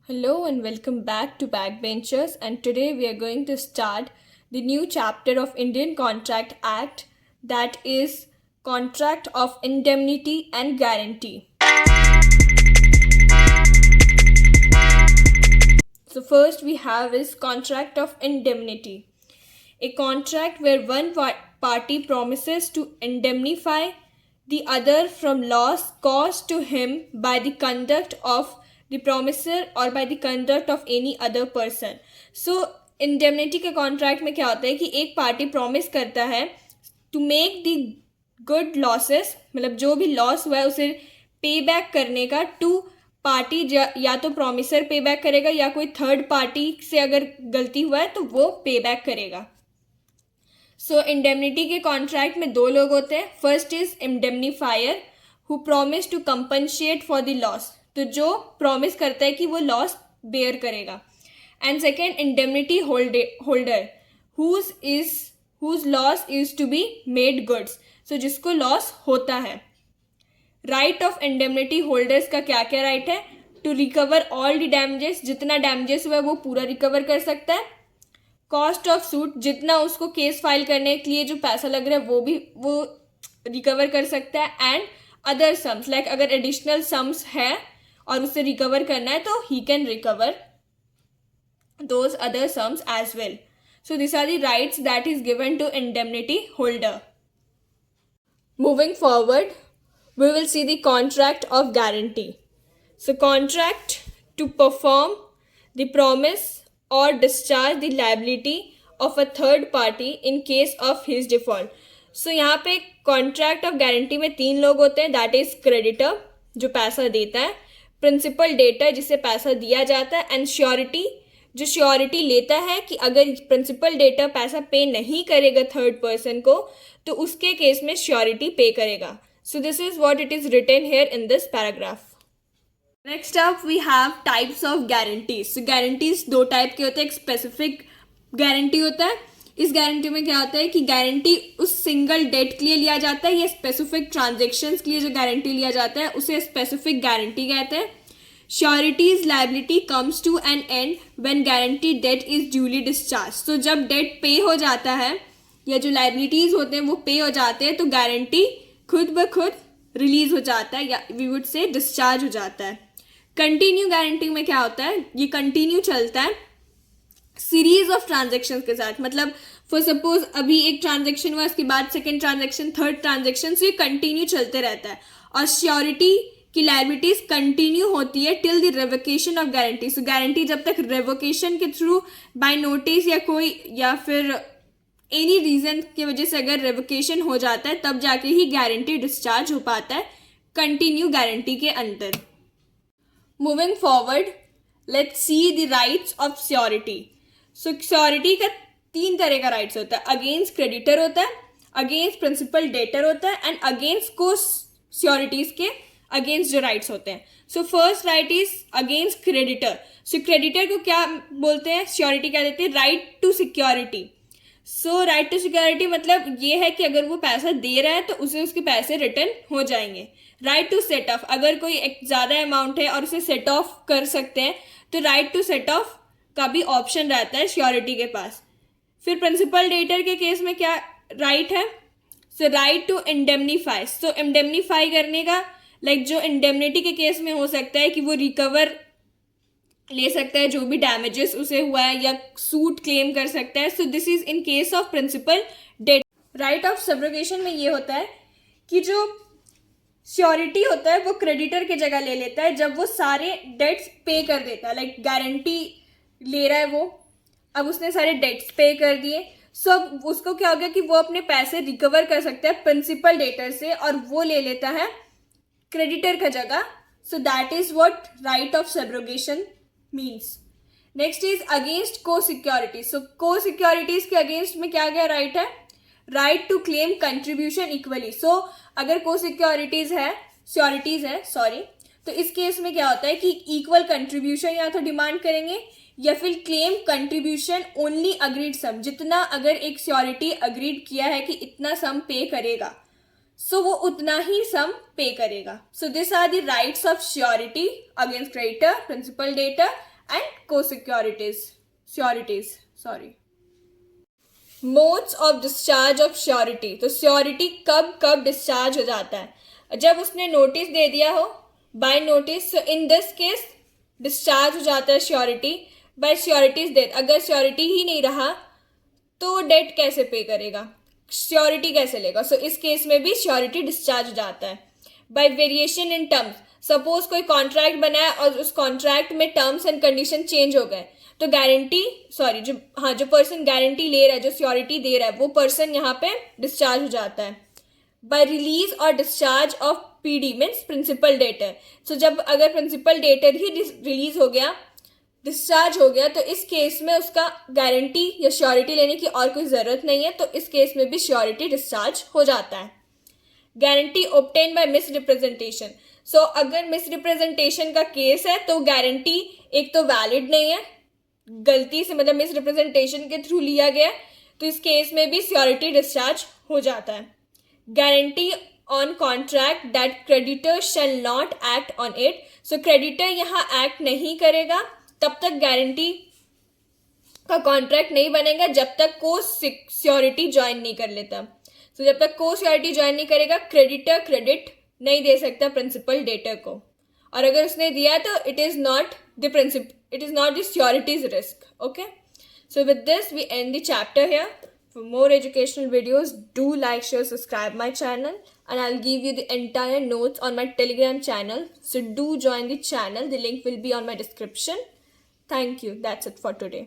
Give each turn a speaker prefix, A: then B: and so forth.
A: Hello and welcome back to Backbenchers, and today we are going to start the new chapter of Indian Contract Act, that is Contract of Indemnity and Guarantee. So first we have is Contract of Indemnity. A contract where one party promises to indemnify the other from loss caused to him by the conduct of the promisor or by the conduct of any other person. So indemnity के contract में क्या होता है कि एक party promise करता है to make the good losses, मतलब जो भी लॉस हुआ है उसे पे बैक करने का टू पार्टी, या तो प्रॉमिसर पे बैक करेगा या कोई थर्ड पार्टी से अगर गलती हुआ है तो वो पे बैक करेगा. सो इंडेमनिटी के कॉन्ट्रैक्ट में दो लोग होते हैं. First is indemnifier who promise to compensate for the loss, तो जो प्रॉमिस करता है कि वो लॉस बेयर करेगा. And second indemnity holder whose loss is to be made goods, so जिसको लॉस होता है. राइट ऑफ इंडेमनिटी होल्डर्स का क्या क्या राइट है? To recover all the damages, जितना डैमेजेस हुआ है वो पूरा रिकवर कर सकता है. कॉस्ट ऑफ सूट, जितना उसको केस फाइल करने के लिए जो पैसा लग रहा है वो रिकवर कर सकता है. एंड अदर सम्स, लाइक अगर एडिशनल सम्स है और उसे रिकवर करना है तो he can recover those other sums as well. So this are the rights that is given to indemnity holder. Moving forward, we will see the contract of guarantee. So contract to perform the promise or discharge the liability of a third party in case of his default. So यहाँ पे contract of guarantee में तीन लोग होते हैं, that is creditor जो पैसा देता है, principal debtor जिसे पैसा दिया जाता है, and surety जो श्योरिटी लेता है कि अगर प्रिंसिपल डेटर पैसा पे नहीं करेगा थर्ड पर्सन को तो उसके केस में श्योरिटी पे करेगा. So this is what it is written here in this paragraph. Next up we have types of guarantees. So guarantees दो टाइप के होते हैं. एक स्पेसिफिक गारंटी होता है. इस गारंटी में क्या होता है कि गारंटी उस सिंगल डेट के लिए लिया जाता है या स्पेसिफिक ट्रांजेक्शन्स के लिए जो गारंटी लिया जाता है उसे स्पेसिफिक गारंटी कहते हैं. Surety's liability comes to an end when guarantee debt is duly discharge. तो जब डेट पे हो जाता है या जो लायबिलिटीज होते हैं वो पे हो जाते हैं तो गारंटी खुद ब खुद रिलीज हो जाता है या वी वुड से डिस्चार्ज हो जाता है. कंटिन्यू गारंटी में क्या होता है? ये कंटिन्यू चलता है सीरीज ऑफ ट्रांजेक्शन के साथ. मतलब फॉर सपोज अभी एक ट्रांजेक्शन हुआ, उसके बाद सेकेंड ट्रांजेक्शन, थर्ड ट्रांजेक्शन, से ये कंटिन्यू चलते रहता है. और श्योरिटी की लायबिलिटीज कंटिन्यू होती है till the revocation of guarantee. So guarantee जब तक रेवोकेशन के थ्रू बाय नोटिस या कोई या फिर एनी रीजन की वजह से अगर रेवोकेशन हो जाता है तब जाके ही गारंटी डिस्चार्ज हो पाता है कंटिन्यू गारंटी के अंदर. Moving forward, let's see the rights of surety. So surety का तीन तरह का राइट्स होता है. अगेंस्ट क्रेडिटर होता है, अगेंस्ट प्रिंसिपल डेटर होता है, एंड अगेंस्ट को श्योरिटीज के अगेंस्ट जो राइट्स होते हैं. So first right is against creditor. So creditor को क्या बोलते हैं? श्योरिटी क्या देते हैं? Right to security. So right to security मतलब ये है कि अगर वो पैसा दे रहा है तो उसे उसके पैसे रिटर्न हो जाएंगे. राइट टू सेट ऑफ, अगर कोई एक ज़्यादा अमाउंट है और उसे सेट ऑफ कर सकते हैं तो राइट टू सेट ऑफ का भी ऑप्शन रहता है श्योरिटी के पास. फिर प्रिंसिपल डेटर के केस में क्या राइट है? So right to indemnify. So indemnify करने का जो इंडेमनिटी के केस में हो सकता है कि वो रिकवर ले सकता है जो भी डैमेजेस उसे हुआ है या सूट क्लेम कर सकता है. So this is in case of principal debt. Right of subrogation में ये होता है कि जो श्योरिटी होता है वो क्रेडिटर की जगह ले लेता है जब वो सारे डेट्स पे कर देता है. लाइक गारंटी ले रहा है वो, अब उसने सारे डेट्स पे कर दिए. सो अब उसको क्या हो गया कि वो अपने पैसे रिकवर कर सकता है प्रिंसिपल डेटर से और वो ले लेता है क्रेडिटर का जगह. So that is what right of subrogation means. Next is against co security. So co securities के अगेंस्ट में क्या क्या राइट है? Right to claim contribution equally. So अगर को सिक्योरिटीज है, श्योरिटीज है सॉरी, तो इस केस में क्या होता है कि इक्वल कंट्रीब्यूशन या तो डिमांड करेंगे या फिर क्लेम कंट्रीब्यूशन ओनली अग्रीड सम. जितना अगर एक श्योरिटी अग्रीड किया है कि इतना सम पे करेगा सो वो उतना ही सम पे करेगा. So this are the rights of surety against creditor, principal debtor and co-securities. Modes of discharge of surety. तो श्योरिटी कब डिस्चार्ज हो जाता है? जब उसने नोटिस दे दिया हो, by notice. So in this case discharge हो जाता है श्योरिटी बाय श्योरिटीज डेथ. अगर श्योरिटी ही नहीं रहा तो डेट कैसे पे करेगा, श्योरिटी कैसे लेगा? सो इस केस में भी श्योरिटी डिस्चार्ज हो जाता है. Bye variation in terms. Suppose कोई कॉन्ट्रैक्ट बनाया और उस कॉन्ट्रैक्ट में टर्म्स एंड कंडीशन चेंज हो गए, तो जो पर्सन गारंटी ले रहा है, जो श्योरिटी दे रहा है, वो पर्सन यहाँ पे डिस्चार्ज हो जाता है. बाय रिलीज और discharge of PD means principal debtor. So जब अगर प्रिंसिपल डेटर ही रिलीज हो गया, डिस्चार्ज हो गया, तो इस केस में उसका गारंटी या श्योरिटी लेने की और कोई ज़रूरत नहीं है, तो इस केस में भी श्योरिटी डिस्चार्ज हो जाता है. Guarantee obtain by misrepresentation. So अगर मिस रिप्रेजेंटेशन का केस है तो गारंटी एक तो वैलिड नहीं है, गलती से मतलब मिस रिप्रेजेंटेशन के थ्रू लिया गया, तो इस केस में भी श्योरिटी डिस्चार्ज हो जाता है. Guarantee on contract that creditor shall not act on it. So creditor यहाँ एक्ट नहीं करेगा तब तक गारंटी का कॉन्ट्रैक्ट नहीं बनेगा, जब तक को सिक्योरिटी ज्वाइन नहीं कर लेता. तो जब तक को सिक्योरिटी ज्वाइन नहीं करेगा, क्रेडिटर क्रेडिट नहीं दे सकता प्रिंसिपल डेटर को, और अगर उसने दिया तो it is not the securities risk. Okay, so with this we end the chapter here. For more educational videos, do like, share, subscribe my channel, and I'll give you the entire notes on my Telegram channel. So do join the channel. The link will be on my description. Thank you. That's it for today.